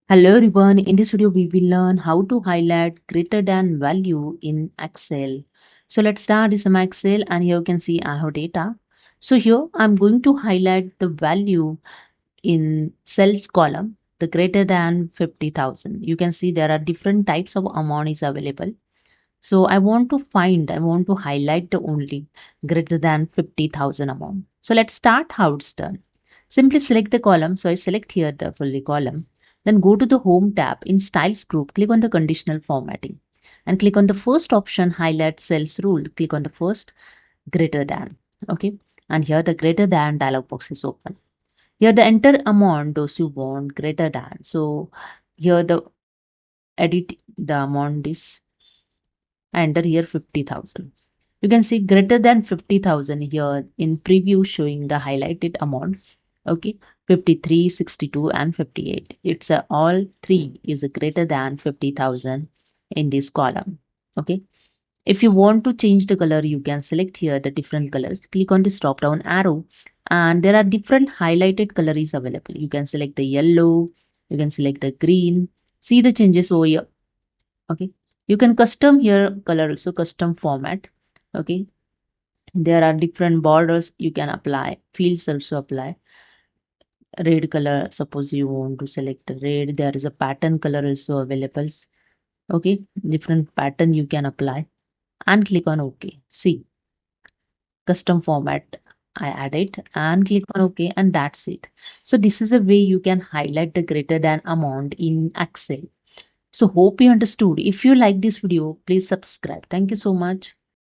Hello everyone, in this video we will learn how to highlight greater than value in Excel. So let's start this my Excel and here you can see I have data. So here I'm going to highlight the value in cells column, the greater than 50,000. You can see there are different types of amount is available. So I want to highlight the only greater than 50,000 amount. So let's start how it's done. Simply select the column. So I select here the fully column. Then go to the home tab in styles group, click on the conditional formatting and click on the first option, highlight cells rule. Click on the first greater than. Okay. And here the greater than dialog box is open. Here the enter amount those you want greater than. So here the edit the amount is enter here 50,000. You can see greater than 50,000 here in preview showing the highlighted amount. Okay, 53, 62 and 58. It's all three is a greater than 50,000 in this column. Okay. If you want to change the color, you can select here the different colors. Click on this drop down arrow and there are different highlighted colors available. You can select the yellow, you can select the green. See the changes over here. Okay, you can custom here color also, custom format. Okay, there are different borders you can apply, fields also apply. Red color, suppose you want to select red, there is a pattern color also available. Okay, different pattern you can apply and click on OK. See, custom format I added and click on OK and that's it. So this is a way you can highlight the greater than amount in Excel. So hope you understood. If you like this video, please subscribe. Thank you so much.